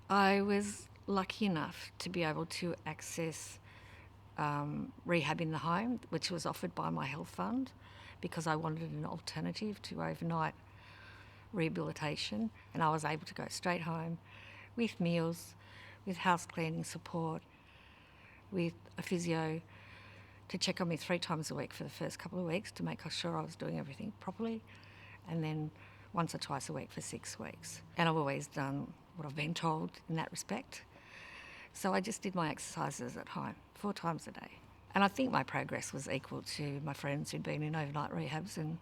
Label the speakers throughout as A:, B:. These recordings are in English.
A: I was lucky enough to be able to access rehab in the home, which was offered by my health fund, because I wanted an alternative to overnight rehabilitation, and I was able to go straight home with meals, with house cleaning support, with a physio to check on me 3 times a week for the first couple of weeks to make sure I was doing everything properly, and then once or twice a week for 6 weeks. And I've always done what I've been told in that respect. So I just did my exercises at home 4 times a day. And I think my progress was equal to my friends who'd been in overnight rehabs and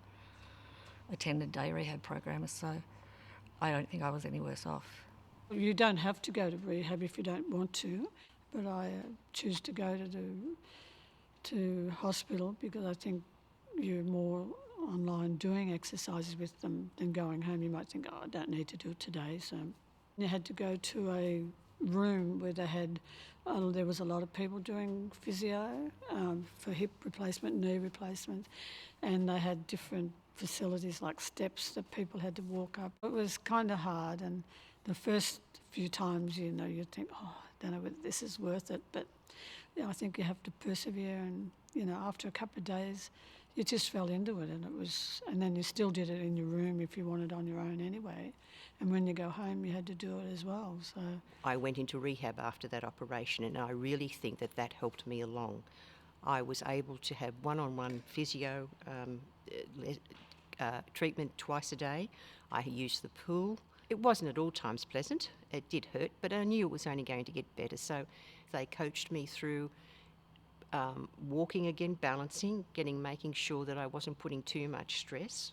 A: attended day rehab programs, so I don't think I was any worse off.
B: You don't have to go to rehab if you don't want to, but I choose to go to hospital because I think you're more online doing exercises with them than going home. You might think, oh, I don't need to do it today. So you had to go to a room where they had, there was a lot of people doing physio for hip replacement, knee replacement, and they had different facilities like steps that people had to walk up. It was kind of hard, and the first few times, you know, you think, oh, I don't know whether this is worth it, but I think you have to persevere, and you know, after a couple of days, you just fell into it, and then you still did it in your room if you wanted on your own anyway, and when you go home, you had to do it as well. So
C: I went into rehab after that operation, and I really think that helped me along. I was able to have one-on-one physio treatment twice a day. I used the pool. It wasn't at all times pleasant. It did hurt, but I knew it was only going to get better. So they coached me through walking again, balancing, making sure that I wasn't putting too much stress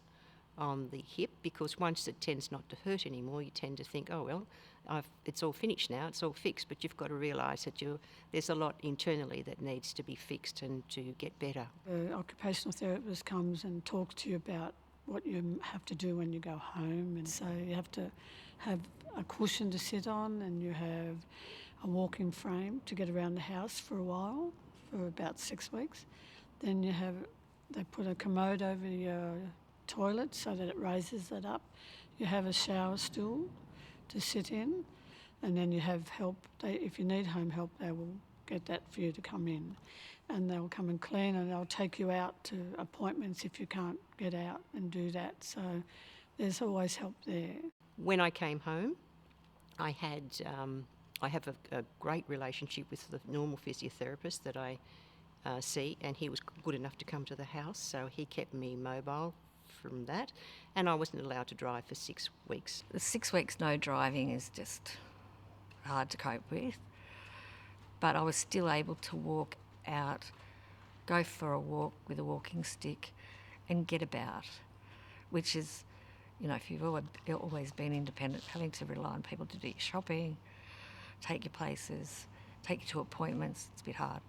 C: on the hip, because once it tends not to hurt anymore, you tend to think, oh well, it's all finished now, it's all fixed. But you've got to realise that there's a lot internally that needs to be fixed and to get better.
B: The occupational therapist comes and talks to you about what you have to do when you go home, and so you have to have a cushion to sit on, and you have a walking frame to get around the house for a while, for about 6 weeks. Then they put a commode over your toilet so that it raises it up. You have a shower stool to sit in, and then you have help. If you need home help, they will get that for you to come in, and they'll come and clean, and they'll take you out to appointments if you can't get out and do that. So there's always help there.
C: When I came home, I have a great relationship with the normal physiotherapist that I see, and he was good enough to come to the house, so he kept me mobile from that, and I wasn't allowed to drive for 6 weeks.
A: The 6 weeks no driving is just hard to cope with, but I was still able to walk out, go for a walk with a walking stick and get about, which is, you know, if you've always been independent, having to rely on people to do your shopping, take you places, take you to appointments, it's a bit hard.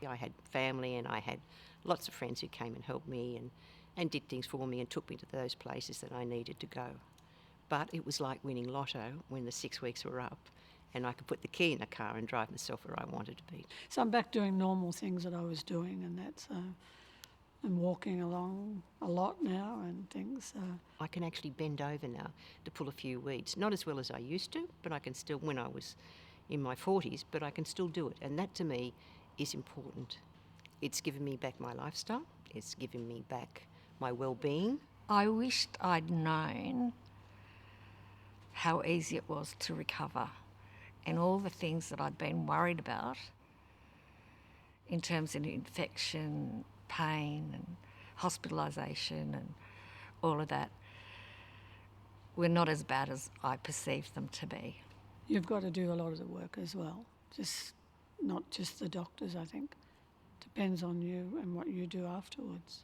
C: I had family, and I had lots of friends who came and helped me and did things for me and took me to those places that I needed to go. But it was like winning lotto when the 6 weeks were up and I could put the key in the car and drive myself where I wanted to be.
B: So I'm back doing normal things that I was doing, and that's I'm walking along a lot now and things.
C: I can actually bend over now to pull a few weeds. Not as well as I used to, but I can still, when I was in my 40s, but I can still do it. And that to me is important. It's given me back my lifestyle. It's given me back my well-being.
A: I wished I'd known how easy it was to recover, and all the things that I'd been worried about in terms of infection, pain and hospitalisation and all of that were not as bad as I perceived them to be.
B: You've got to do a lot of the work as well, not just the doctors, I think. Depends on you and what you do afterwards.